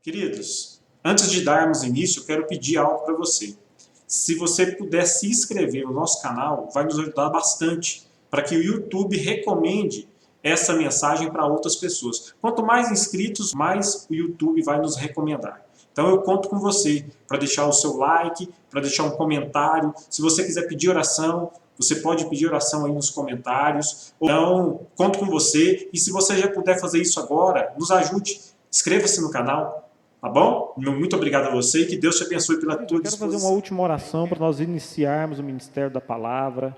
Queridos, antes de darmos início, eu quero pedir algo para você. Se você puder se inscrever no nosso canal, vai nos ajudar bastante para que o YouTube recomende essa mensagem para outras pessoas. Quanto mais inscritos, mais o YouTube vai nos recomendar. Então eu conto com você para deixar o seu like, para deixar um comentário. Se você quiser pedir oração, você pode pedir oração aí nos comentários. Então, conto com você. E se você já puder fazer isso agora, nos ajude. Inscreva-se no canal. Tá bom? Muito obrigado a você e que Deus te abençoe pela tua disposição. Eu quero fazer uma última oração para nós iniciarmos o ministério da palavra.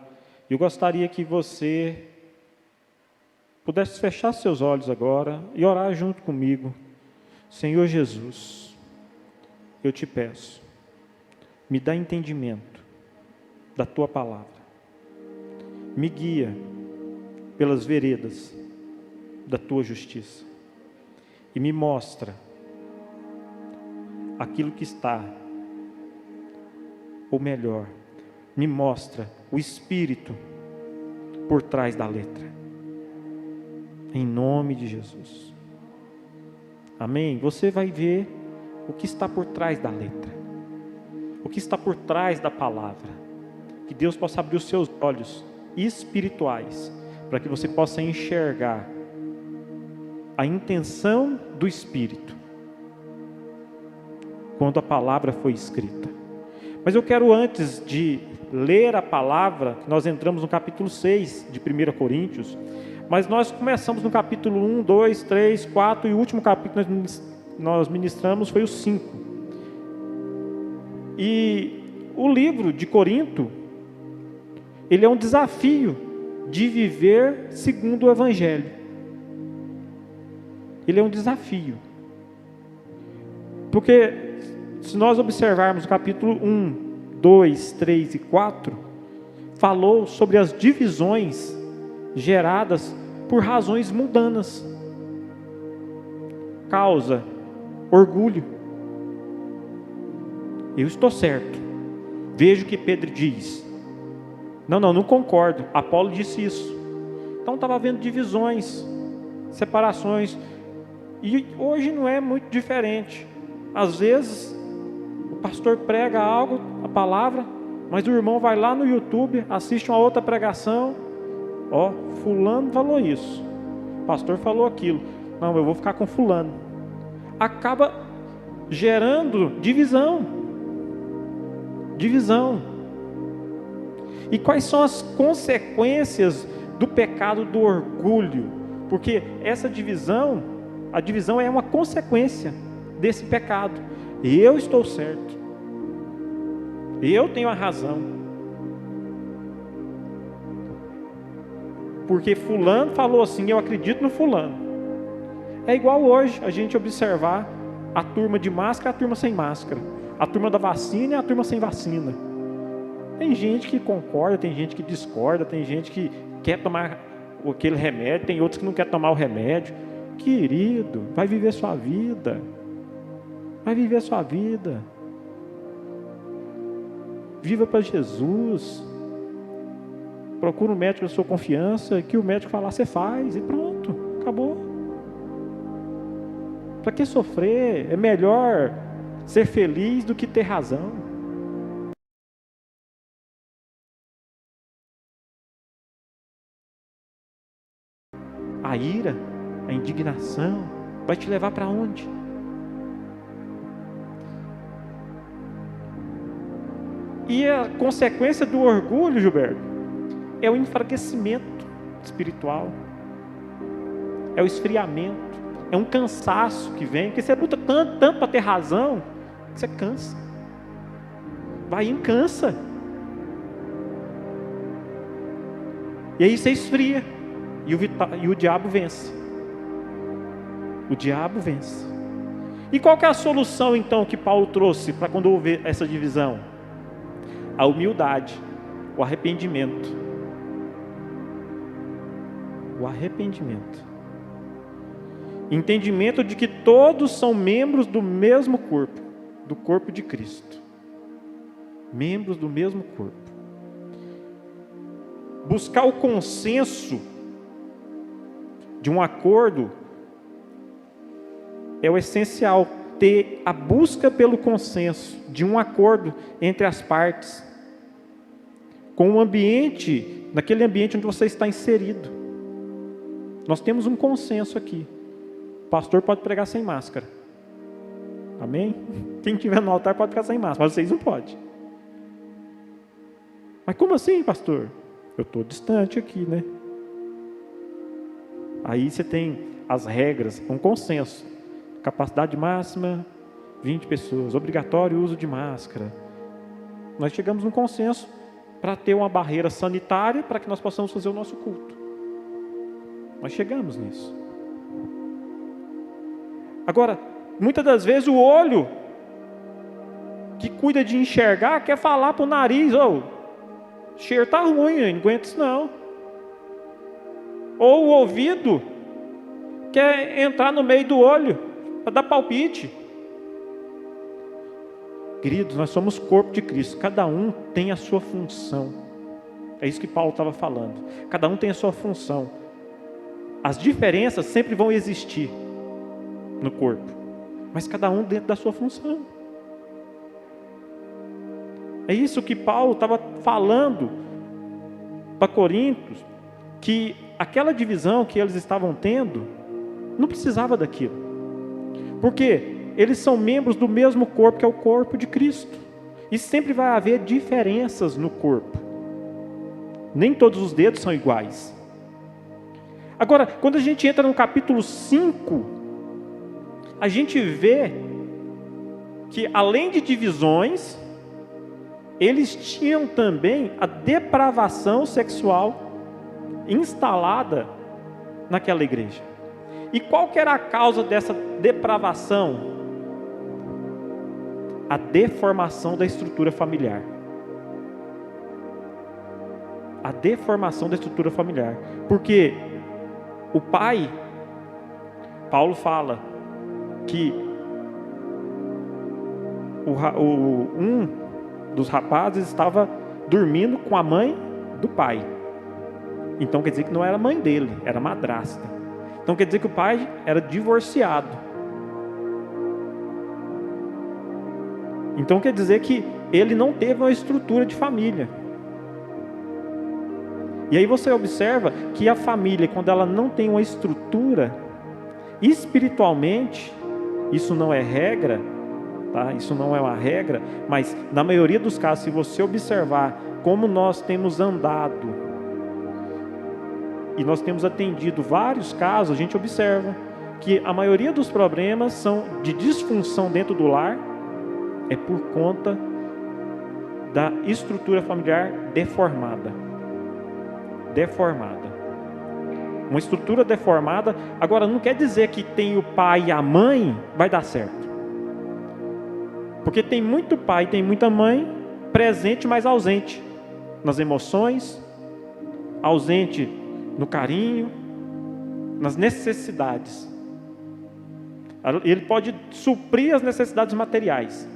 Eu gostaria que você pudesse fechar seus olhos agora e orar junto comigo. Senhor Jesus, eu te peço, me dá entendimento da tua palavra. Me guia pelas veredas da tua justiça e me mostra aquilo que está, ou melhor, me mostra o Espírito por trás da letra. Em nome de Jesus. Amém? Você vai ver o que está por trás da letra, o que está por trás da palavra. Que Deus possa abrir os seus olhos espirituais, para que você possa enxergar a intenção do Espírito quando a palavra foi escrita. Mas eu quero, antes de ler a palavra, nós entramos no capítulo 6 de 1 Coríntios, mas nós começamos no capítulo 1, 2, 3, 4, e o último capítulo que nós ministramos foi o 5. E o livro de Corinto, ele é um desafio de viver segundo o Evangelho. Ele é um desafio. Porque se nós observarmos o capítulo 1, 2, 3 e 4, falou sobre as divisões geradas por razões mundanas. Causa, orgulho. Eu estou certo. Veja o que Pedro diz. Não concordo. Apolo disse isso. Então estava havendo divisões, separações. E hoje não é muito diferente. Às vezes o pastor prega algo, a palavra, mas o irmão vai lá no YouTube, assiste uma outra pregação. Fulano falou isso, o pastor falou aquilo. Não, eu vou ficar com fulano. Acaba gerando divisão. E quais são as consequências do pecado do orgulho? Porque essa divisão, a divisão é uma consequência desse pecado. Eu estou certo, eu tenho a razão, porque fulano falou assim, eu acredito no fulano. É igual hoje a gente observar a turma de máscara e a turma sem máscara, a turma da vacina e a turma sem vacina. Tem gente que concorda, tem gente que discorda, tem gente que quer tomar aquele remédio, tem outros que não quer tomar o remédio. Querido, vai viver sua vida. Vai viver a sua vida. Viva para Jesus. Procura um médico da sua confiança, que o médico falar, você faz, e pronto, acabou. Para que sofrer? É melhor ser feliz do que ter razão. A ira, a indignação, vai te levar para onde? E a consequência do orgulho, Gilberto, é o enfraquecimento espiritual, é o esfriamento, é um cansaço que vem, porque você luta tanto para ter razão, que você cansa, vai e cansa, e aí você esfria, e o diabo vence. O diabo vence. E qual que é a solução então que Paulo trouxe para quando houver essa divisão? A humildade, o arrependimento. O arrependimento. Entendimento de que todos são membros do mesmo corpo, do corpo de Cristo. Membros do mesmo corpo. Buscar o consenso de um acordo é o essencial ter a busca pelo consenso, de um acordo entre as partes, com o ambiente, naquele ambiente onde você está inserido. Nós temos um consenso aqui. O pastor pode pregar sem máscara. Amém? Quem estiver no altar pode ficar sem máscara, mas vocês não podem. Mas como assim, pastor? Eu estou distante aqui, né? Aí você tem as regras, um consenso. Capacidade máxima, 20 pessoas. Obrigatório uso de máscara. Nós chegamos num consenso para ter uma barreira sanitária para que nós possamos fazer o nosso culto. Nós chegamos nisso. Agora, muitas das vezes o olho que cuida de enxergar quer falar para o nariz: ô, o cheiro está ruim, eu não aguento isso não. Ou o ouvido quer entrar no meio do olho para dar palpite. Queridos, nós somos corpo de Cristo, cada um tem a sua função. É isso que Paulo estava falando. Cada um tem a sua função. As diferenças sempre vão existir no corpo, mas cada um dentro da sua função. É isso que Paulo estava falando para Coríntios, que aquela divisão que eles estavam tendo não precisava daquilo, porque eles são membros do mesmo corpo, que é o corpo de Cristo, e sempre vai haver diferenças no corpo. Nem todos os dedos são iguais. Agora, quando a gente entra no capítulo 5, a gente vê que, além de divisões, eles tinham também a depravação sexual instalada naquela igreja. E qual que era a causa dessa depravação? A deformação da estrutura familiar. A deformação da estrutura familiar. Porque o pai, Paulo fala que um dos rapazes estava dormindo com a mãe do pai. Então quer dizer que não era mãe dele, era madrasta. Então quer dizer que o pai era divorciado. Então quer dizer que ele não teve uma estrutura de família. E aí você observa que a família, quando ela não tem uma estrutura, espiritualmente, isso não é regra, tá? Isso não é uma regra, mas na maioria dos casos, se você observar como nós temos andado, e nós temos atendido vários casos, a gente observa que a maioria dos problemas são de disfunção dentro do lar, é por conta da estrutura familiar deformada. Deformada. Uma estrutura deformada, agora não quer dizer que tem o pai e a mãe, vai dar certo. Porque tem muito pai, tem muita mãe, presente, mas ausente nas emoções, ausente no carinho, nas necessidades. Ele pode suprir as necessidades materiais,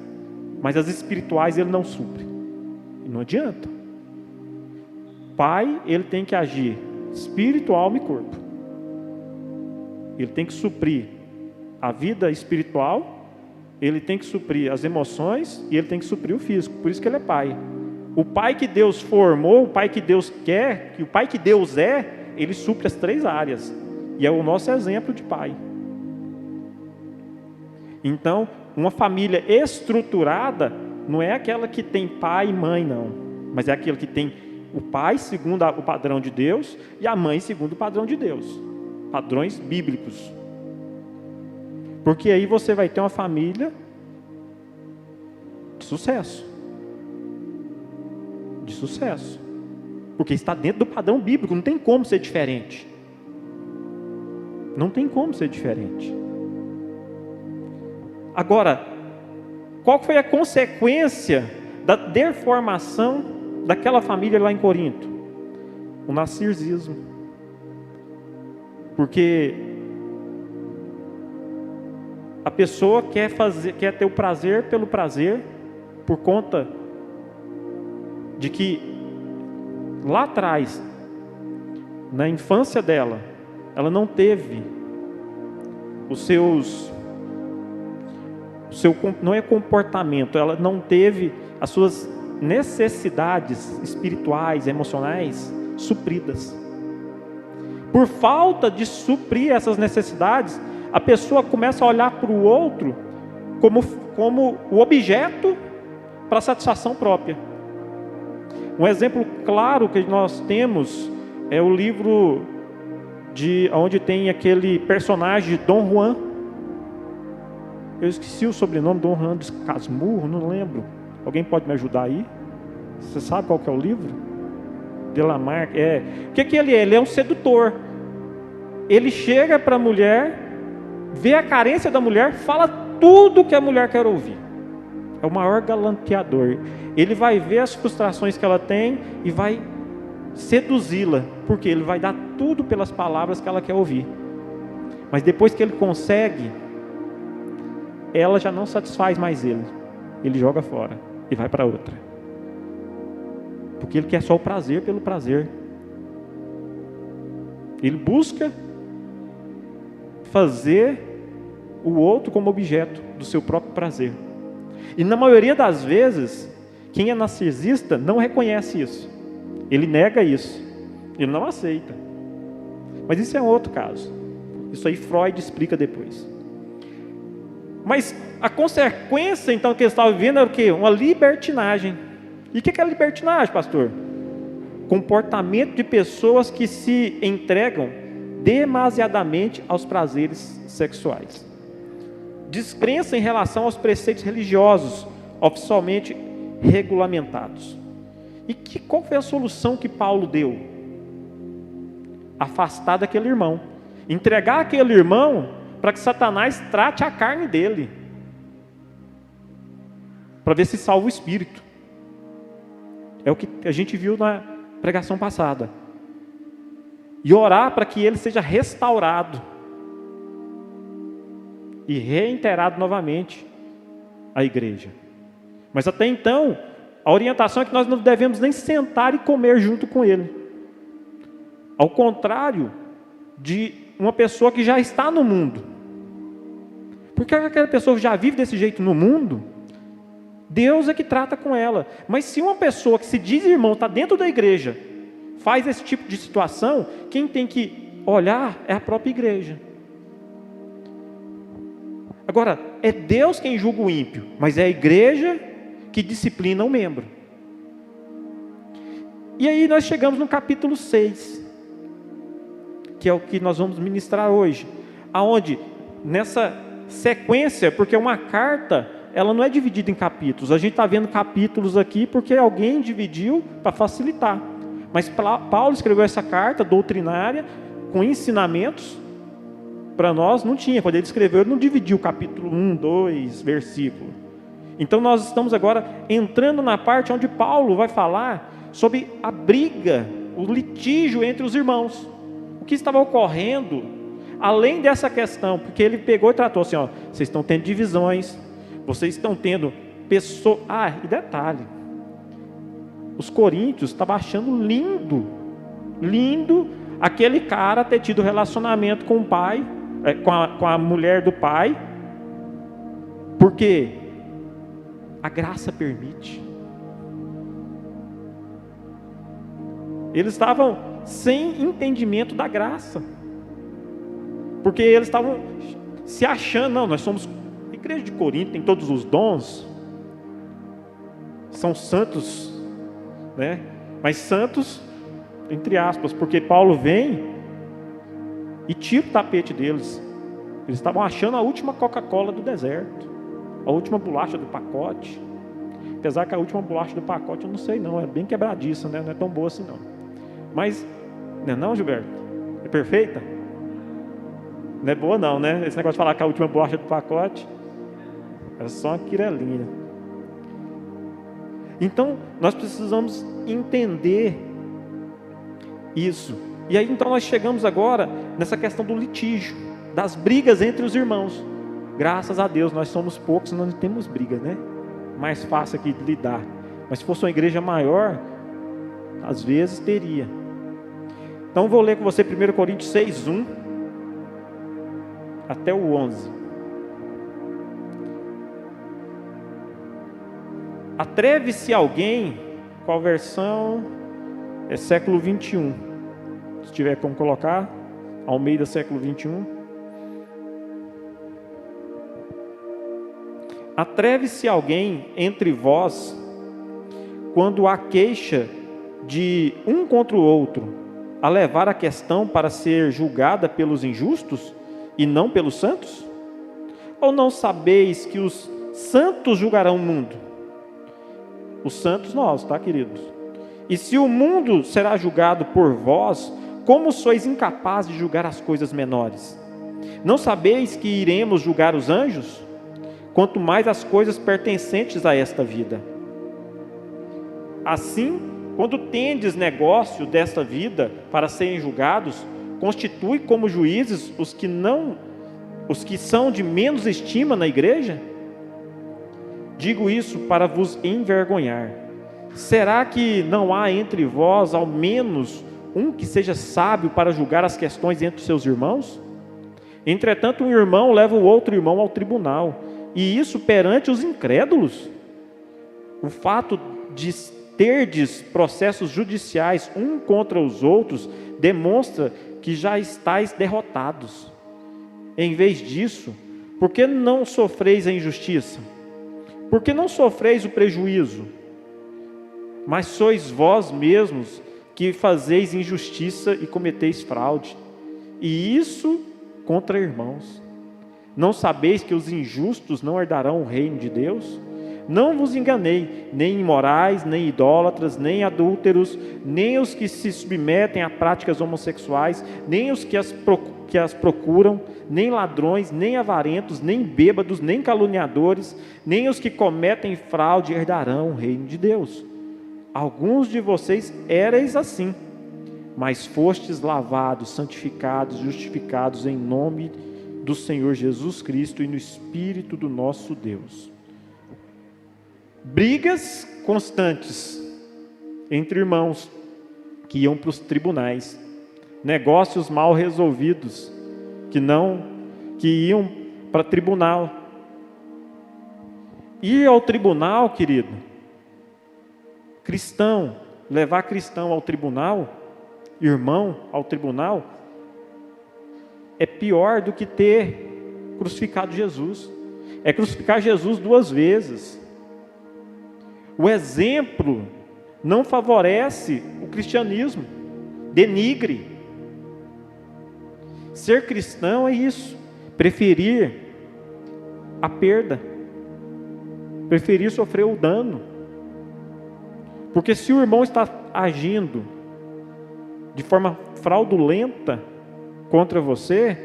mas as espirituais ele não supre. E não adianta. Pai, ele tem que agir espírito, alma e corpo. Ele tem que suprir a vida espiritual, ele tem que suprir as emoções e ele tem que suprir o físico. Por isso que ele é pai. O pai que Deus formou, o pai que Deus quer, que o pai que Deus é, ele supre as 3 áreas. E é o nosso exemplo de pai. Então, uma família estruturada não é aquela que tem pai e mãe, não. Mas é aquela que tem o pai segundo o padrão de Deus e a mãe segundo o padrão de Deus. Padrões bíblicos. Porque aí você vai ter uma família de sucesso. De sucesso. Porque está dentro do padrão bíblico, não tem como ser diferente. Não tem como ser diferente. Agora, qual foi a consequência da deformação daquela família lá em Corinto? O narcisismo. Porque a pessoa quer ter o prazer pelo prazer, por conta de que lá atrás, na infância dela, ela não teve não é comportamento, ela não teve as suas necessidades espirituais, emocionais supridas. Por falta de suprir essas necessidades, a pessoa começa a olhar para o outro como o objeto para a satisfação própria. Um exemplo claro que nós temos é o livro onde tem aquele personagem Dom Juan. Eu esqueci o sobrenome, Dom Juan de Casmurro, não lembro. Alguém pode me ajudar aí? Você sabe qual que é o livro? Delamarque. O que ele é? Ele é um sedutor. Ele chega para a mulher, vê a carência da mulher, fala tudo que a mulher quer ouvir. É o maior galanteador. Ele vai ver as frustrações que ela tem e vai seduzi-la, porque ele vai dar tudo pelas palavras que ela quer ouvir. Mas depois que ele consegue, ela já não satisfaz mais ele. Ele joga fora e vai para outra. Porque ele quer só o prazer pelo prazer. Ele busca fazer o outro como objeto do seu próprio prazer. E na maioria das vezes, quem é narcisista não reconhece isso. Ele nega isso. Ele não aceita. Mas isso é um outro caso. Isso aí Freud explica depois. Mas a consequência, então, que ele estava vivendo era o quê? Uma libertinagem. E o que é libertinagem, pastor? Comportamento de pessoas que se entregam demasiadamente aos prazeres sexuais. Descrença em relação aos preceitos religiosos oficialmente regulamentados. E qual foi a solução que Paulo deu? Afastar daquele irmão. Entregar aquele irmão para que Satanás trate a carne dele. Para ver se salva o espírito. É o que a gente viu na pregação passada. E orar para que ele seja restaurado. E reintegrado novamente à igreja. Mas até então, a orientação é que nós não devemos nem sentar e comer junto com ele. Ao contrário de uma pessoa que já está no mundo. Porque aquela pessoa que já vive desse jeito no mundo, Deus é que trata com ela. Mas se uma pessoa que se diz irmão está dentro da igreja, faz esse tipo de situação, quem tem que olhar é a própria igreja. Agora, é Deus quem julga o ímpio, mas é a igreja que disciplina o membro. E aí nós chegamos no capítulo 6, que é o que nós vamos ministrar hoje, aonde nessa sequência, porque uma carta, ela não é dividida em capítulos, a gente está vendo capítulos aqui porque alguém dividiu para facilitar, mas Paulo escreveu essa carta doutrinária, com ensinamentos. Para nós não tinha, quando ele escreveu, ele não dividiu o capítulo 1, 2, versículo. Então nós estamos agora entrando na parte onde Paulo vai falar sobre a briga, o litígio entre os irmãos. O que estava ocorrendo, além dessa questão, porque ele pegou e tratou assim, vocês estão tendo divisões, vocês estão tendo pessoas... e detalhe, os coríntios estavam achando lindo aquele cara ter tido relacionamento com o pai, com a mulher do pai, porque a graça permite. Eles estavam sem entendimento da graça, porque eles estavam se achando, não, nós somos a igreja de Corinto, tem todos os dons, são santos, né? Mas santos entre aspas, porque Paulo vem e tira o tapete deles. Eles estavam achando a última Coca-Cola do deserto, a última bolacha do pacote. Apesar que a última bolacha do pacote eu não sei não, é bem quebradiça, né? Não é tão boa assim não. Mas, não é não, Gilberto? É perfeita? Não é boa não, né? Esse negócio de falar que a última bolacha do pacote é só uma quirelinha. Então, nós precisamos entender isso. E aí então nós chegamos agora nessa questão do litígio, das brigas entre os irmãos. Graças a Deus nós somos poucos, nós não temos briga, né? Mais fácil aqui de lidar. Mas se fosse uma igreja maior, às vezes teria. Então vou ler com você 1 Coríntios 6, 1 até o 11. Atreve-se alguém, qual versão? É século 21. Se tiver como colocar, Almeida século 21. Atreve-se alguém entre vós, quando há queixa de um contra o outro, a levar a questão para ser julgada pelos injustos e não pelos santos? Ou não sabeis que os santos julgarão o mundo? Os santos nós, tá, queridos? E se o mundo será julgado por vós, como sois incapazes de julgar as coisas menores? Não sabeis que iremos julgar os anjos? Quanto mais as coisas pertencentes a esta vida. Assim, quando tendes negócio desta vida para serem julgados, constitui como juízes os que são de menos estima na igreja? Digo isso para vos envergonhar. Será que não há entre vós ao menos um que seja sábio para julgar as questões entre os seus irmãos? Entretanto, um irmão leva o outro irmão ao tribunal, e isso perante os incrédulos. O fato de terdes processos judiciais um contra os outros demonstra que já estáis derrotados. Em vez disso, por que não sofreis a injustiça? Por que não sofreis o prejuízo? Mas sois vós mesmos que fazeis injustiça e cometeis fraude, e isso contra irmãos. Não sabeis que os injustos não herdarão o reino de Deus? Não vos enganei, nem imorais, nem idólatras, nem adúlteros, nem os que se submetem a práticas homossexuais, nem os que as procuram, nem ladrões, nem avarentos, nem bêbados, nem caluniadores, nem os que cometem fraude herdarão o reino de Deus. Alguns de vocês éreis assim, mas fostes lavados, santificados, justificados em nome do Senhor Jesus Cristo e no Espírito do nosso Deus. Brigas constantes entre irmãos que iam para os tribunais, negócios mal resolvidos que iam para tribunal. Ir ao tribunal, querido, cristão, levar cristão ao tribunal, irmão ao tribunal, é pior do que ter crucificado Jesus. É crucificar Jesus 2 vezes. O exemplo não favorece o cristianismo, denigre. Ser cristão é isso, preferir a perda, preferir sofrer o dano. Porque se o irmão está agindo de forma fraudulenta contra você,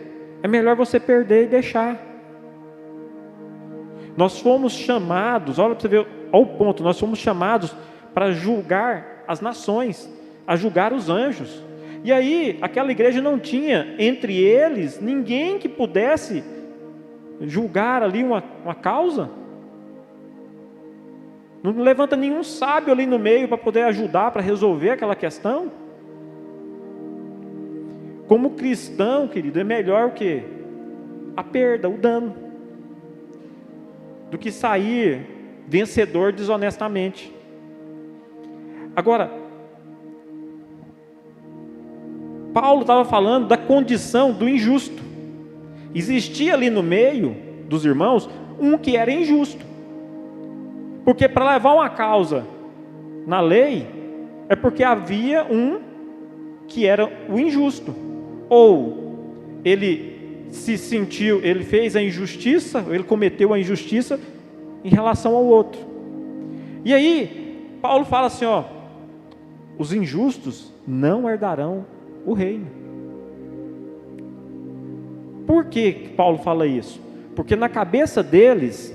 é melhor você perder e deixar. Nós fomos chamados, olha para você ver, olha o ponto, nós fomos chamados para julgar as nações, a julgar os anjos. E aí, aquela igreja não tinha entre eles ninguém que pudesse julgar ali uma causa. Não levanta nenhum sábio ali no meio para poder ajudar, para resolver aquela questão. Como cristão, querido, é melhor o quê? A perda, o dano, do que sair vencedor desonestamente. Agora, Paulo estava falando da condição do injusto. Existia ali no meio dos irmãos um que era injusto. Porque para levar uma causa na lei, é porque havia um que era o injusto. Ou ele se sentiu, ele fez a injustiça, ele cometeu a injustiça em relação ao outro. E aí, Paulo fala assim, ó, os injustos não herdarão o reino. Por que Paulo fala isso? Porque na cabeça deles,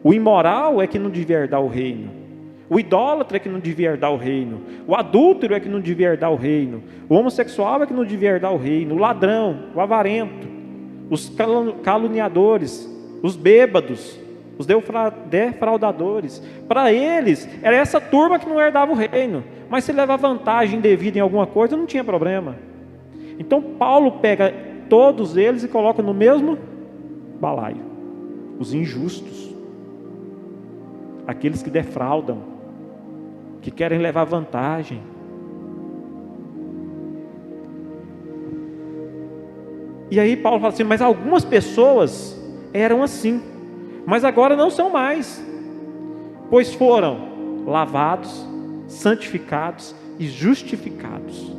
o imoral é que não devia herdar o reino, o idólatra é que não devia herdar o reino, o adúltero é que não devia herdar o reino, o homossexual é que não devia herdar o reino, o ladrão, o avarento, os caluniadores, os bêbados, os defraudadores. Para eles, era essa turma que não herdava o reino. Mas se levar vantagem indevida em alguma coisa, não tinha problema. Então Paulo pega todos eles e coloca no mesmo balaio. Os injustos. aqueles que defraudam, que querem levar vantagem. E aí Paulo fala assim, mas algumas pessoas eram assim, mas agora não são mais, pois foram lavados, santificados e justificados.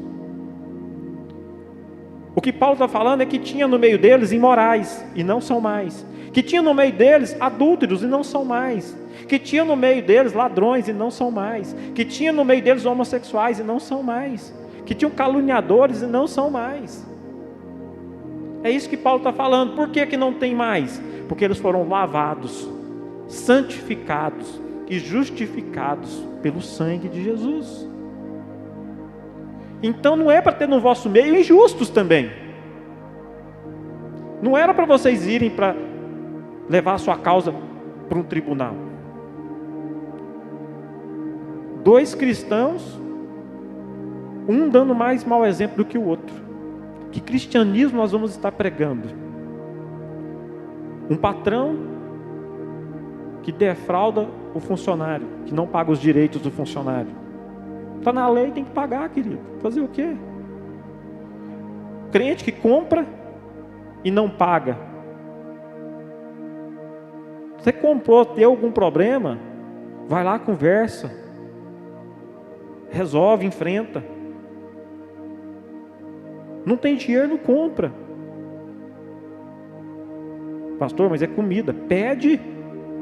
O que Paulo está falando é que tinha no meio deles imorais, e não são mais. Que tinha no meio deles adúlteros, e não são mais. Que tinha no meio deles ladrões, e não são mais. Que tinha no meio deles homossexuais, e não são mais. Que tinham caluniadores, e não são mais. É isso que Paulo está falando. Por que não tem mais? Porque eles foram lavados, santificados e justificados pelo sangue de Jesus. Então não é para ter no vosso meio injustos também. Não era para vocês irem para levar a sua causa para um tribunal. 2 cristãos, um dando mais mau exemplo do que o outro. Que cristianismo nós vamos estar pregando? Um patrão que defrauda o funcionário, que não paga os direitos do funcionário. Está na lei, tem que pagar, querido. Fazer o quê? Crente que compra e não paga. Você comprou, tem algum problema? Vai lá, conversa. Resolve, enfrenta. Não tem dinheiro, não compra. Pastor, mas é comida. Pede.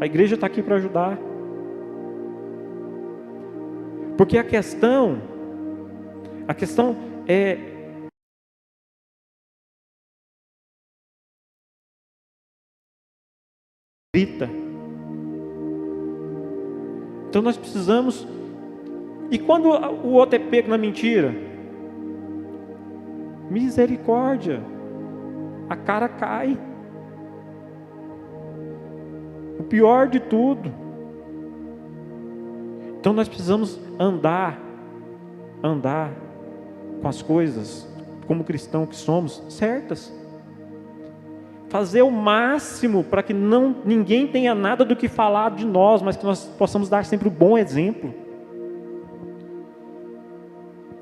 A igreja está aqui para ajudar. Porque a questão é grita. Então nós precisamos. E quando o outro é pego na mentira? Misericórdia. A cara cai. O pior de tudo. Então nós precisamos andar com as coisas, como cristão que somos, certas. Fazer o máximo para que ninguém tenha nada do que falar de nós, mas que nós possamos dar sempre um bom exemplo.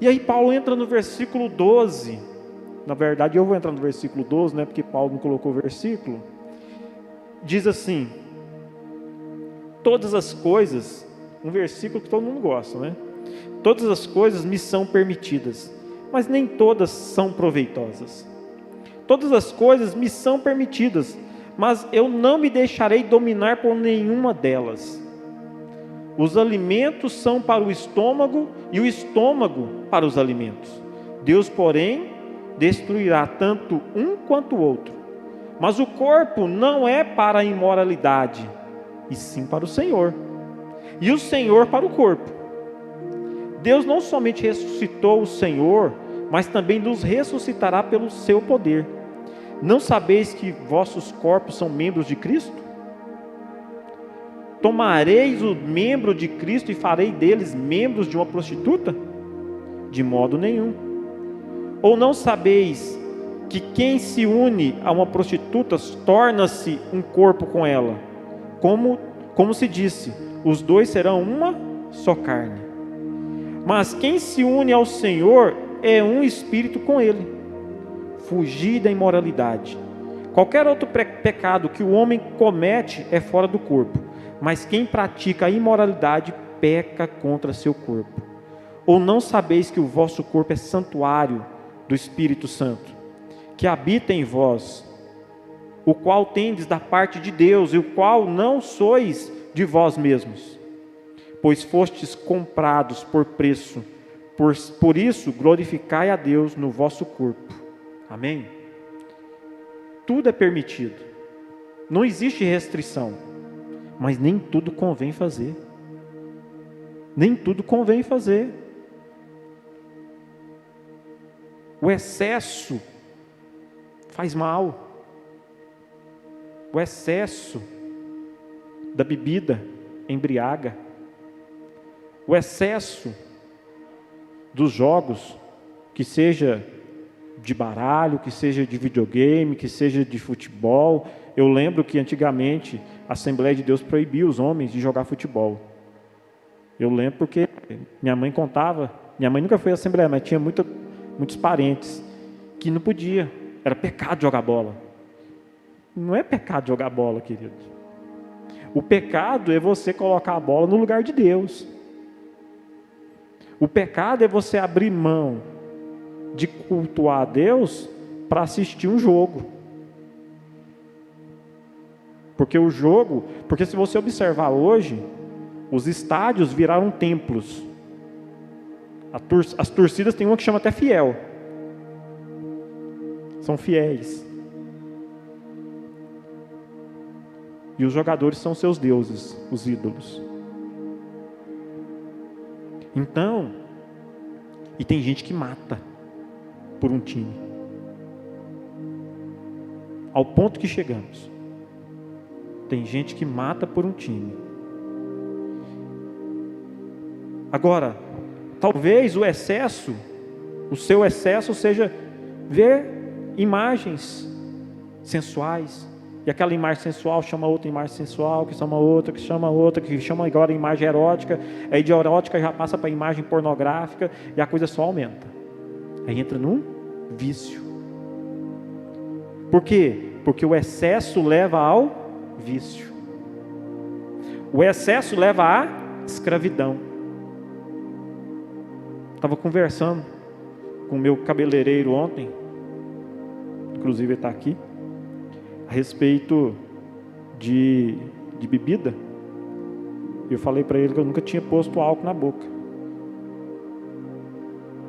E aí Paulo entra no versículo 12. Na verdade eu vou entrar no versículo 12, né, porque Paulo não colocou o versículo. Diz assim: todas as coisas, um versículo que todo mundo gosta, né? Todas as coisas me são permitidas, mas nem todas são proveitosas. Todas as coisas me são permitidas, mas eu não me deixarei dominar por nenhuma delas. Os alimentos são para o estômago e o estômago para os alimentos. Deus, porém, destruirá tanto um quanto o outro. Mas o corpo não é para a imoralidade, e sim para o Senhor, e o Senhor para o corpo. Deus não somente ressuscitou o Senhor, mas também nos ressuscitará pelo seu poder. Não sabeis que vossos corpos são membros de Cristo? Tomareis o membro de Cristo e farei deles membros de uma prostituta? De modo nenhum. Ou não sabeis que quem se une a uma prostituta torna-se um corpo com ela? Como se disse, os dois serão uma só carne. Mas quem se une ao Senhor é um espírito com Ele. Fugir da imoralidade. Qualquer outro pecado que o homem comete é fora do corpo, mas quem pratica a imoralidade peca contra seu corpo. Ou não sabeis que o vosso corpo é santuário do Espírito Santo, que habita em vós, o qual tendes da parte de Deus, e o qual não sois de vós mesmos, pois fostes comprados por preço. Por isso glorificai a Deus no vosso corpo. Amém? Tudo é permitido, não existe restrição, mas nem tudo convém fazer. Nem tudo convém fazer. O excesso faz mal. O excesso da bebida embriaga. O excesso dos jogos, que seja de baralho, que seja de videogame, que seja de futebol. Eu lembro que antigamente a Assembleia de Deus proibia os homens de jogar futebol. Eu lembro porque minha mãe contava, minha mãe nunca foi à Assembleia, mas tinha muitos parentes que não podia, era pecado jogar bola. Não é pecado jogar bola, querido. O pecado é você colocar a bola no lugar de Deus. O pecado é você abrir mão de cultuar a Deus para assistir um jogo. Porque se você observar hoje, os estádios viraram templos. As torcidas tem uma que chama até fiel. São fiéis. E os jogadores são seus deuses, os ídolos. Então, e tem gente que mata por um time. Ao ponto que chegamos. Tem gente que mata por um time. Agora, talvez o seu excesso seja ver imagens sensuais. E aquela imagem sensual chama outra imagem sensual, que chama outra, que chama agora imagem erótica. Aí de erótica já passa para imagem pornográfica e a coisa só aumenta. Aí entra num vício. Por quê? Porque o excesso leva ao vício. O excesso leva à escravidão. Estava conversando com o meu cabeleireiro ontem, inclusive ele está aqui, a respeito de bebida. Eu falei para ele que eu nunca tinha posto álcool na boca.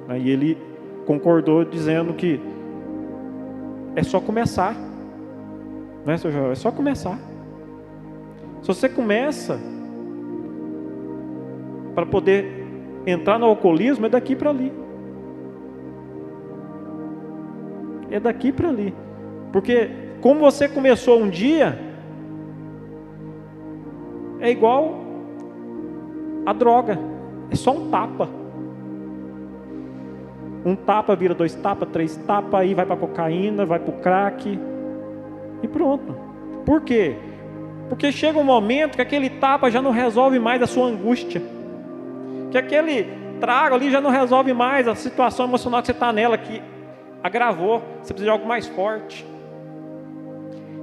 Aí ele concordou dizendo que é só começar. Não é, seu Joel? É só começar. Se você começa para poder entrar no alcoolismo, é daqui para ali. É daqui para ali. Porque como você começou um dia, é igual a droga. É só um tapa. Um tapa vira 2 tapas, 3 tapas, aí vai para a cocaína, vai para o crack. E pronto. Por quê? Porque chega um momento que aquele tapa já não resolve mais a sua angústia. Que aquele trago ali já não resolve mais a situação emocional que você está nela, que agravou. Você precisa de algo mais forte.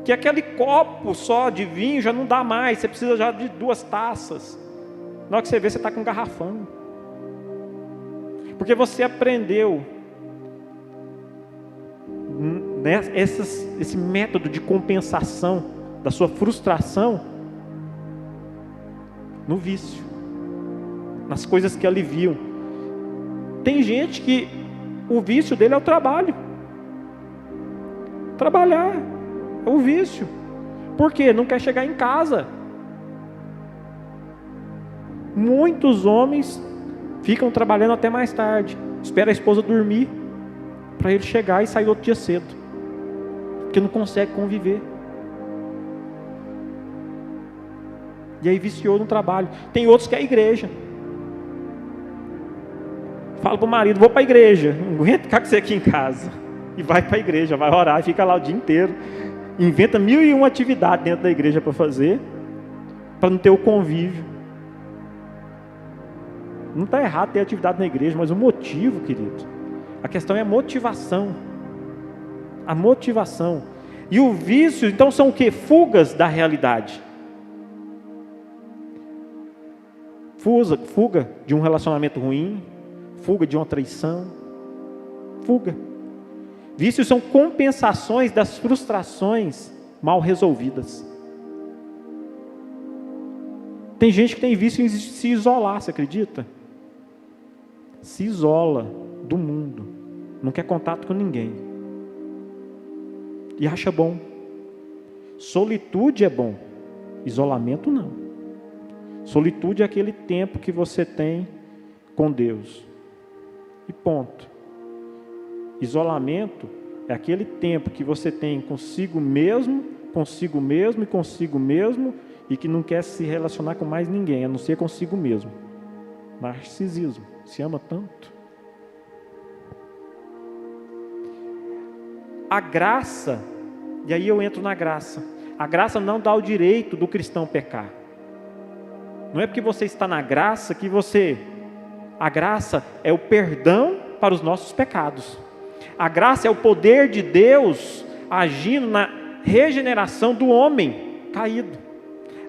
Que aquele copo só de vinho já não dá mais. Você precisa já de 2 taças. Na hora que você vê, você está com um garrafão. Porque você aprendeu esse método de compensação da sua frustração no vício, nas coisas que aliviam. Tem gente que o vício dele é o trabalho. Trabalhar é o vício. Por quê? Não quer chegar em casa. Muitos homens ficam trabalhando até mais tarde, espera a esposa dormir para ele chegar e sair outro dia cedo, porque não consegue conviver. E aí viciou no trabalho. Tem outros que é a igreja. Fala para o marido: vou para a igreja, não aguento ficar com você aqui em casa. E vai para a igreja, vai orar, fica lá o dia inteiro. Inventa 1001 atividades dentro da igreja para fazer, para não ter o convívio. Não está errado ter atividade na igreja, mas o motivo, querido, a questão é a motivação. A motivação. E o vício, então, são o quê? Fugas da realidade. Fuga de um relacionamento ruim, fuga de uma traição, fuga. Vícios são compensações das frustrações mal resolvidas. Tem gente que tem vício em se isolar, você acredita? Se isola do mundo, não quer contato com ninguém, e acha bom. Solitude é bom, isolamento não. Solitude é aquele tempo que você tem com Deus, e ponto. Isolamento é aquele tempo que você tem consigo mesmo e que não quer se relacionar com mais ninguém, a não ser consigo mesmo. Narcisismo. Se ama tanto. A graça, e aí eu entro na graça. A graça não dá o direito do cristão pecar. Não é porque você está na graça que você... A graça é o perdão para os nossos pecados. A graça é o poder de Deus agindo na regeneração do homem caído.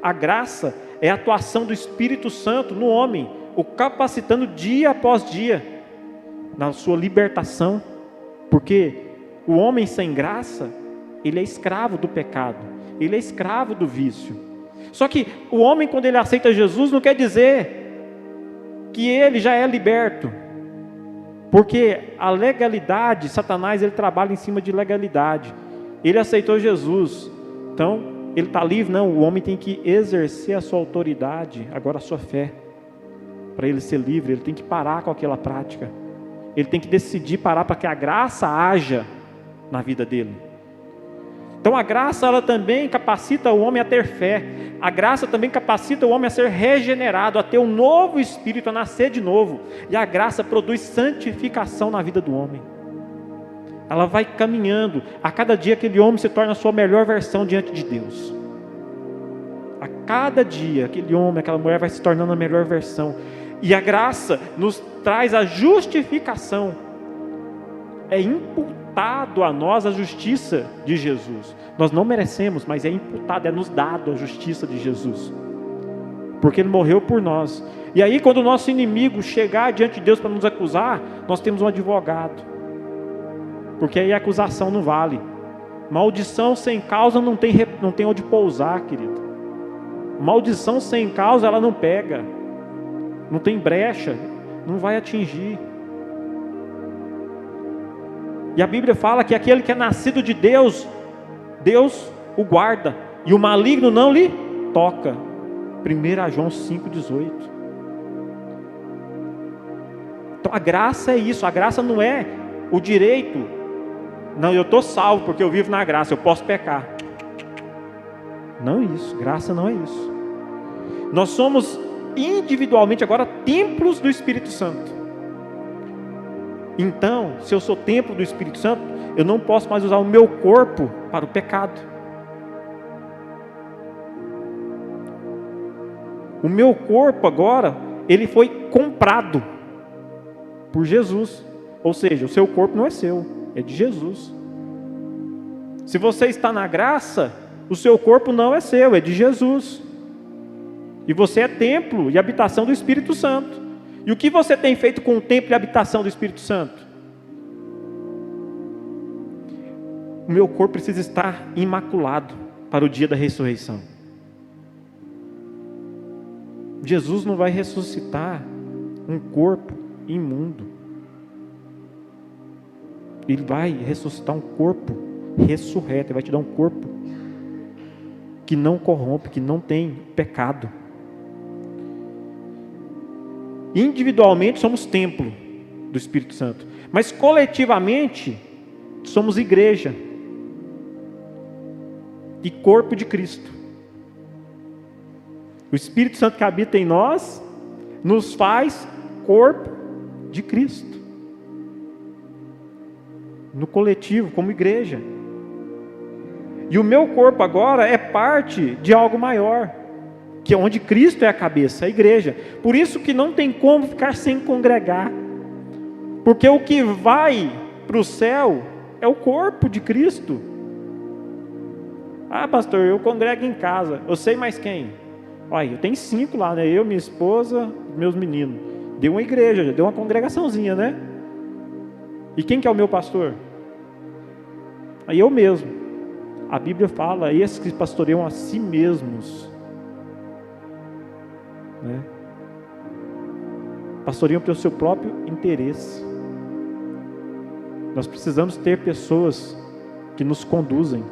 A graça é a atuação do Espírito Santo no homem, o capacitando dia após dia na sua libertação. Porque o homem sem graça, ele é escravo do pecado, ele é escravo do vício. Só que o homem, quando ele aceita Jesus, não quer dizer que ele já é liberto, porque a legalidade, Satanás, ele trabalha em cima de legalidade. Ele aceitou Jesus, então ele está livre. Não, o homem tem que exercer a sua autoridade, agora a sua fé, para ele ser livre. Ele tem que parar com aquela prática, ele tem que decidir parar para que a graça haja na vida dele. Então a graça, ela também capacita o homem a ter fé. A graça também capacita o homem a ser regenerado, a ter um novo espírito, a nascer de novo. E a graça produz santificação na vida do homem. Ela vai caminhando. A cada dia aquele homem se torna a sua melhor versão diante de Deus. A cada dia aquele homem, aquela mulher vai se tornando a melhor versão. E a graça nos traz a justificação. É imputado a nós a justiça de Jesus. Nós não merecemos, mas é imputado, é nos dado a justiça de Jesus, porque Ele morreu por nós. E aí, quando o nosso inimigo chegar diante de Deus para nos acusar, nós temos um advogado, porque aí a acusação não vale. Maldição sem causa não tem onde pousar, querido. Maldição sem causa, ela não pega, não tem brecha, não vai atingir. E a Bíblia fala que aquele que é nascido de Deus, Deus o guarda, e o maligno não lhe toca. 1 João 5,18. Então a graça é isso. A graça não é o direito. Não, eu estou salvo porque eu vivo na graça, eu posso pecar. Não é isso, graça não é isso. Nós somos individualmente agora templos do Espírito Santo. Então, se eu sou templo do Espírito Santo, eu não posso mais usar o meu corpo para o pecado. O meu corpo agora, ele foi comprado por Jesus. Ou seja, o seu corpo não é seu, é de Jesus. Se você está na graça, o seu corpo não é seu, é de Jesus. E você é templo e habitação do Espírito Santo. E o que você tem feito com o templo e a habitação do Espírito Santo? O meu corpo precisa estar imaculado para o dia da ressurreição. Jesus não vai ressuscitar um corpo imundo. Ele vai ressuscitar um corpo ressurreto. Ele vai te dar um corpo que não corrompe, que não tem pecado. Individualmente somos templo do Espírito Santo, mas coletivamente somos igreja e corpo de Cristo. O Espírito Santo que habita em nós nos faz corpo de Cristo, no coletivo, como igreja. E o meu corpo agora é parte de algo maior, que é onde Cristo é a cabeça, a igreja. Por isso que não tem como ficar sem congregar, porque o que vai para o céu é o corpo de Cristo. Ah, pastor, eu congrego em casa. Eu sei mais quem? Olha, eu tenho 5 lá, né? Eu, minha esposa, meus meninos. Deu uma igreja, deu uma congregaçãozinha, né? E quem que é o meu pastor? Aí eu mesmo. A Bíblia fala, esses que pastoreiam a si mesmos, né? Pastoreiam pelo seu próprio interesse. Nós precisamos ter pessoas que nos conduzem.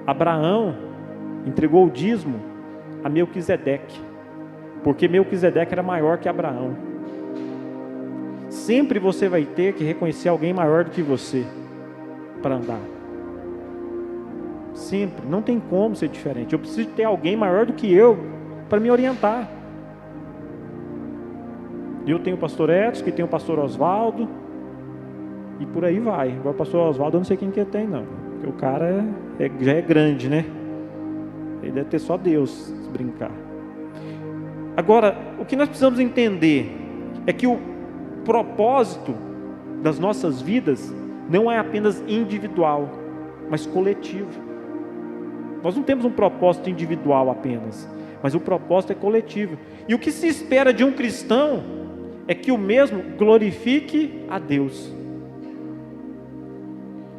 Abraão entregou o dízimo a Melquisedeque, porque Melquisedeque era maior que Abraão. Sempre você vai ter que reconhecer alguém maior do que você para andar. Sempre, não tem como ser diferente. Eu preciso ter alguém maior do que eu para me orientar. Eu tenho o pastor Edson, que tem o pastor Oswaldo, e por aí vai. Agora o pastor Oswaldo eu não sei quem que tem não. Porque o cara já é grande, né? Ele deve ter só Deus, se brincar. Agora, o que nós precisamos entender é que o propósito das nossas vidas não é apenas individual, mas coletivo. Nós não temos um propósito individual apenas, mas o propósito é coletivo. E o que se espera de um cristão é que o mesmo glorifique a Deus.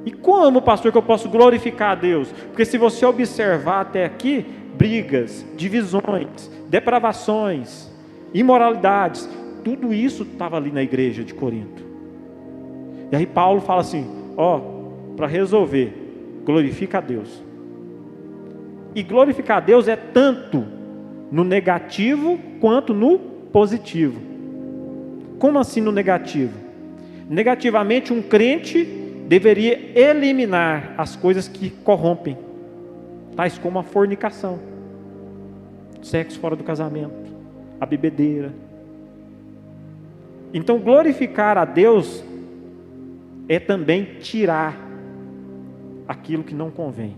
E como, pastor, que eu posso glorificar a Deus? Porque se você observar até aqui, brigas, divisões, depravações, imoralidades, tudo isso estava ali na igreja de Corinto. E aí Paulo fala assim, para resolver, glorifica a Deus. E glorificar a Deus é tanto no negativo quanto no positivo. Como assim no negativo? Negativamente, um crente deveria eliminar as coisas que corrompem, tais como a fornicação, sexo fora do casamento, a bebedeira. Então, glorificar a Deus é também tirar aquilo que não convém.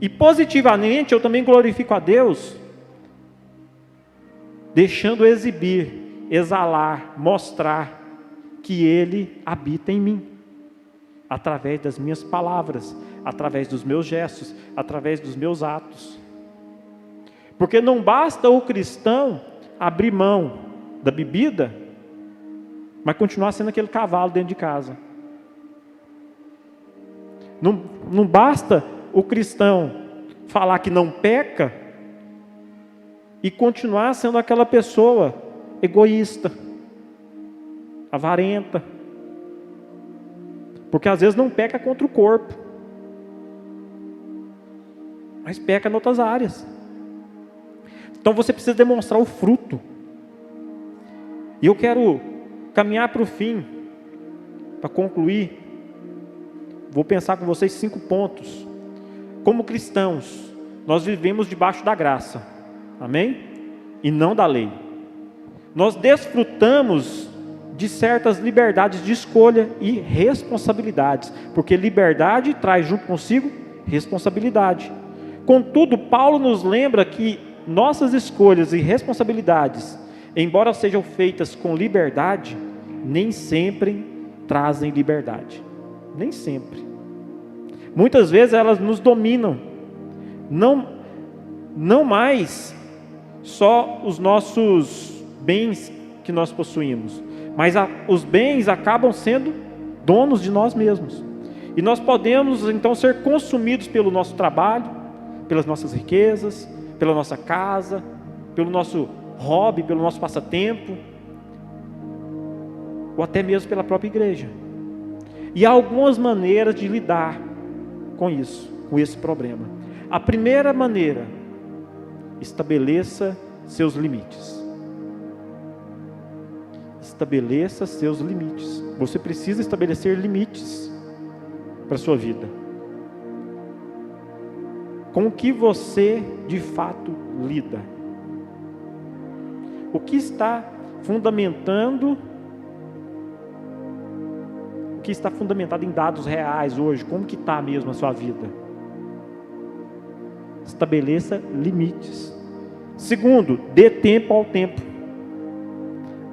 E positivamente, eu também glorifico a Deus, deixando exibir, exalar, mostrar que Ele habita em mim, através das minhas palavras, através dos meus gestos, através dos meus atos. Porque não basta o cristão abrir mão da bebida, mas continuar sendo aquele cavalo dentro de casa. Não basta o cristão falar que não peca e continuar sendo aquela pessoa egoísta, avarenta, porque às vezes não peca contra o corpo, mas peca em outras áreas. Então você precisa demonstrar o fruto. E eu quero caminhar para o fim, para concluir. Vou pensar com vocês 5 pontos. Como cristãos, nós vivemos debaixo da graça, amém? E não da lei. Nós desfrutamos de certas liberdades de escolha e responsabilidades, porque liberdade traz junto consigo responsabilidade. Contudo, Paulo nos lembra que nossas escolhas e responsabilidades, embora sejam feitas com liberdade, nem sempre trazem liberdade. Nem sempre. Muitas vezes elas nos dominam. Não mais só os nossos bens que nós possuímos, mas os bens acabam sendo donos de nós mesmos. E nós podemos então ser consumidos pelo nosso trabalho, pelas nossas riquezas, pela nossa casa, pelo nosso hobby, pelo nosso passatempo, ou até mesmo pela própria igreja. E há algumas maneiras de lidar com isso, com esse problema. A primeira maneira, estabeleça seus limites. Estabeleça seus limites. Você precisa estabelecer limites para a sua vida. Com o que você de fato lida? O que está fundamentando? O que está fundamentado em dados reais hoje? Como que está mesmo a sua vida? Estabeleça limites. Segundo, dê tempo ao tempo.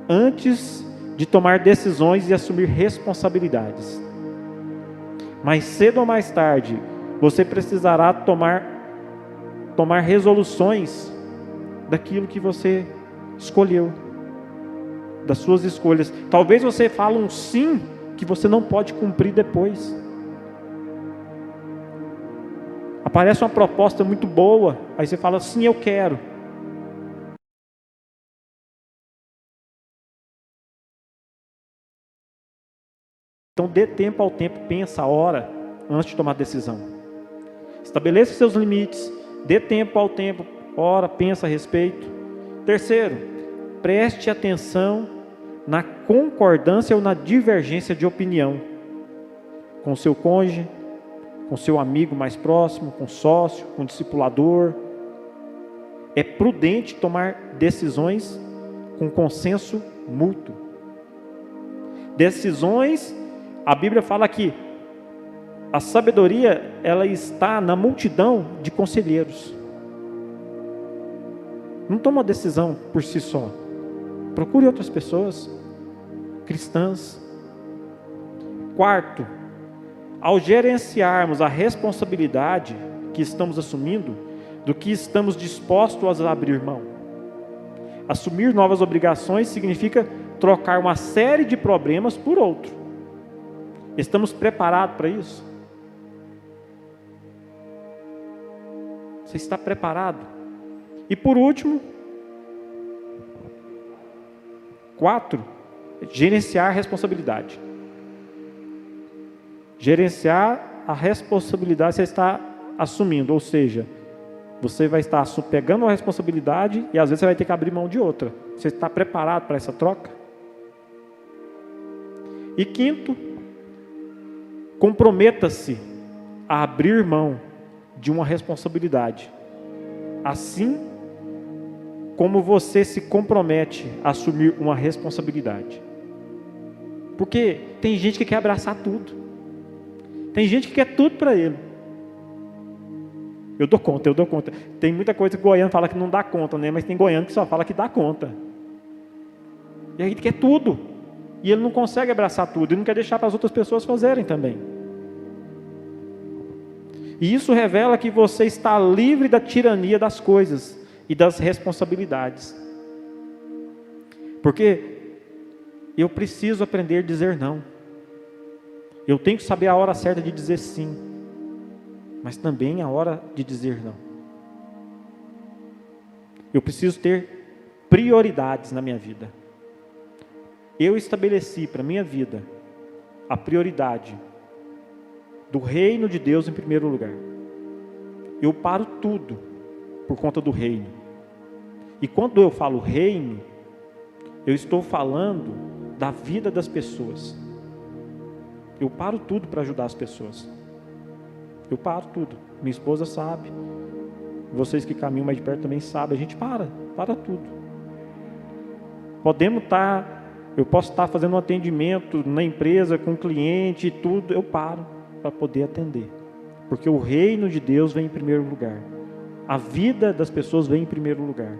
Antes de tomar decisões e assumir responsabilidades. Mais cedo ou mais tarde, você precisará tomar resoluções daquilo que você escolheu, das suas escolhas. Talvez você fale um sim que você não pode cumprir depois. Aparece uma proposta muito boa, aí você fala, sim, eu quero. Então dê tempo ao tempo, pensa a hora antes de tomar decisão. Estabeleça seus limites, dê tempo ao tempo, ora, pensa a respeito. Terceiro, preste atenção na concordância ou na divergência de opinião com seu cônjuge, com seu amigo mais próximo, com sócio, com discipulador. É prudente tomar decisões com consenso mútuo. Decisões, a Bíblia fala que A sabedoria, ela está na multidão de conselheiros. Não toma uma decisão por si só. Procure outras pessoas cristãs. Quarto, ao gerenciarmos a responsabilidade que estamos assumindo, do que estamos dispostos a abrir mão. Assumir novas obrigações significa trocar uma série de problemas por outro. Estamos preparados para isso? Você está preparado? E por último, 4, gerenciar a responsabilidade. Gerenciar a responsabilidade você está assumindo, ou seja, você vai estar pegando uma responsabilidade e às vezes você vai ter que abrir mão de outra. Você está preparado para essa troca? E quinto, comprometa-se a abrir mão de uma responsabilidade, assim como você se compromete a assumir uma responsabilidade. Porque tem gente que quer abraçar tudo, tem gente que quer tudo para ele. Eu dou conta. Tem muita coisa que o goiano fala que não dá conta, né? Mas tem goiano que só fala que dá conta. E aí ele quer tudo, e ele não consegue abraçar tudo, e não quer deixar para as outras pessoas fazerem também. E isso revela que você está livre da tirania das coisas e das responsabilidades. Porque eu preciso aprender a dizer não. Eu tenho que saber a hora certa de dizer sim, mas também a hora de dizer não. Eu preciso ter prioridades na minha vida. Eu estabeleci para a minha vida a prioridade do reino de Deus em primeiro lugar. Eu paro tudo por conta do reino. E quando eu falo reino, eu estou falando da vida das pessoas. Eu paro tudo para ajudar as pessoas. Eu paro tudo. Minha esposa sabe. Vocês que caminham mais de perto também sabem. A gente para tudo. Eu posso estar fazendo um atendimento na empresa com um cliente e tudo, eu paro para poder atender. Porque o reino de Deus vem em primeiro lugar. A vida das pessoas vem em primeiro lugar.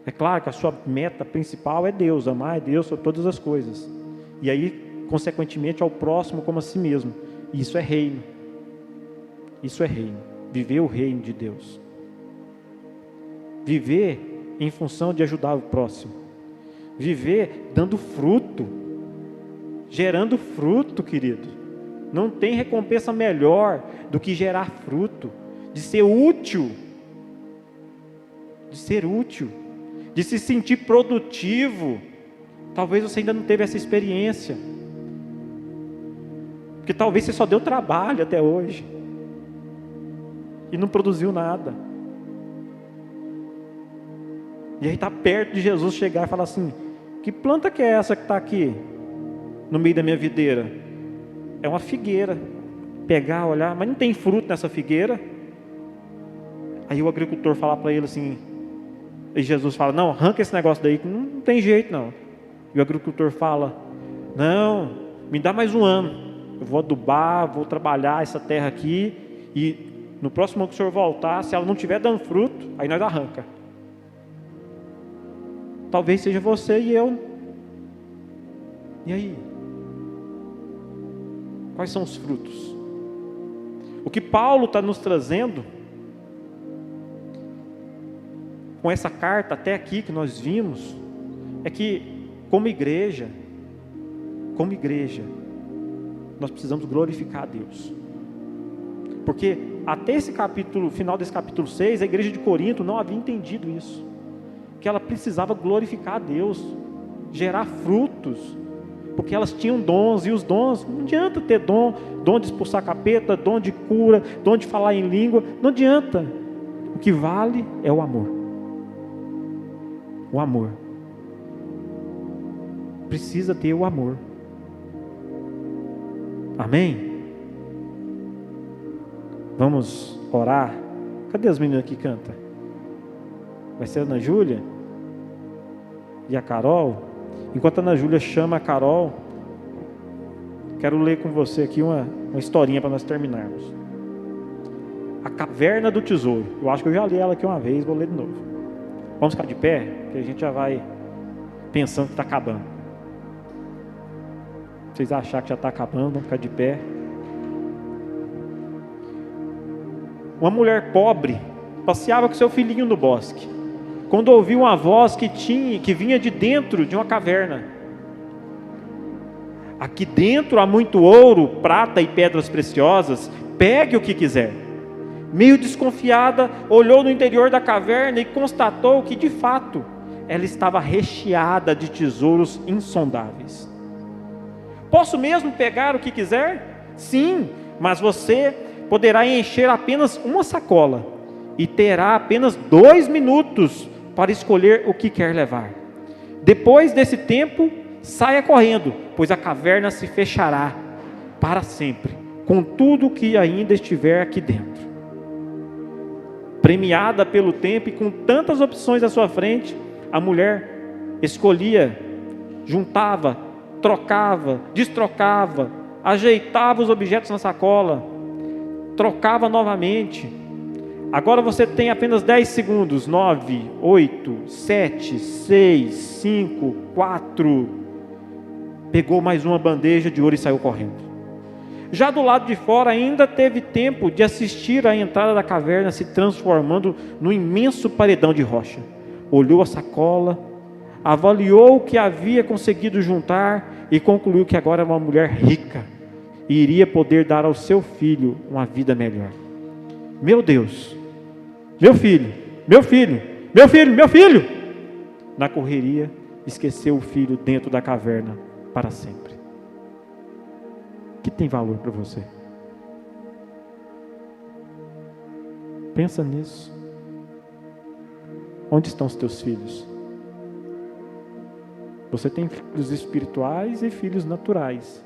É claro que a sua meta principal é Deus, amar a Deus sobre todas as coisas. E aí, consequentemente, ao próximo como a si mesmo. Isso é reino. Isso é reino. Viver o reino de Deus. Viver em função de ajudar o próximo. Viver dando fruto. Gerando fruto, querido. Não tem recompensa melhor do que gerar fruto. De ser útil. De ser útil. De se sentir produtivo. Talvez você ainda não teve essa experiência. Porque talvez você só deu trabalho até hoje. E não produziu nada. E aí está perto de Jesus chegar e falar assim: que planta que é essa que está aqui no meio da minha videira? É uma figueira. Pegar, olhar, mas não tem fruto nessa figueira. Aí o agricultor fala para ele assim, e Jesus fala: não, arranca esse negócio daí, que não tem jeito não. E o agricultor fala: não, me dá mais um ano. Eu vou adubar, vou trabalhar essa terra aqui, e no próximo ano que o senhor voltar, se ela não estiver dando fruto, aí nós arranca. Talvez seja você e eu. E aí? Quais são os frutos? O que Paulo está nos trazendo com essa carta até aqui que nós vimos, é que como igreja, nós precisamos glorificar a Deus. Porque até esse capítulo, final desse capítulo 6, a igreja de Corinto não havia entendido isso. Que ela precisava glorificar a Deus, gerar frutos, porque elas tinham dons, e os dons, não adianta ter dom de expulsar capeta, dom de cura, dom de falar em língua, não adianta. O que vale é o amor. O amor. Precisa ter o amor. Amém? Vamos orar. Cadê as meninas que cantam? Vai ser a Ana Júlia e a Carol. Enquanto a Ana Júlia chama a Carol, Quero ler com você aqui uma historinha para nós terminarmos. A Caverna do Tesouro. Eu acho que eu já li ela aqui uma vez, vou ler de novo. Vamos ficar de pé, que a gente já vai pensando que está acabando. Vocês achar que já está acabando, vamos ficar de pé. Uma mulher pobre passeava com seu filhinho no bosque, quando ouviu uma voz que vinha de dentro de uma caverna. Aqui dentro há muito ouro, prata e pedras preciosas, pegue o que quiser. Meio desconfiada, olhou no interior da caverna e constatou que, de fato, ela estava recheada de tesouros insondáveis. Posso mesmo pegar o que quiser? Sim, mas você poderá encher apenas uma sacola e terá apenas 2 minutos para escolher o que quer levar. Depois desse tempo, saia correndo, pois a caverna se fechará para sempre, com tudo que ainda estiver aqui dentro. Premiada pelo tempo e com tantas opções à sua frente, a mulher escolhia, juntava, trocava, destrocava, ajeitava os objetos na sacola, trocava novamente. Agora você tem apenas 10 segundos. 9, 8, 7, 6, 5, 4. Pegou mais uma bandeja de ouro e saiu correndo. Já do lado de fora ainda teve tempo de assistir a entrada da caverna se transformando num imenso paredão de rocha. Olhou a sacola, avaliou o que havia conseguido juntar e concluiu que agora era uma mulher rica e iria poder dar ao seu filho uma vida melhor. Meu Deus, meu filho, meu filho, meu filho, meu filho! Na correria, esqueceu o filho dentro da caverna para sempre. O que tem valor para você? Pensa nisso. Onde estão os teus filhos? Você tem filhos espirituais e filhos naturais.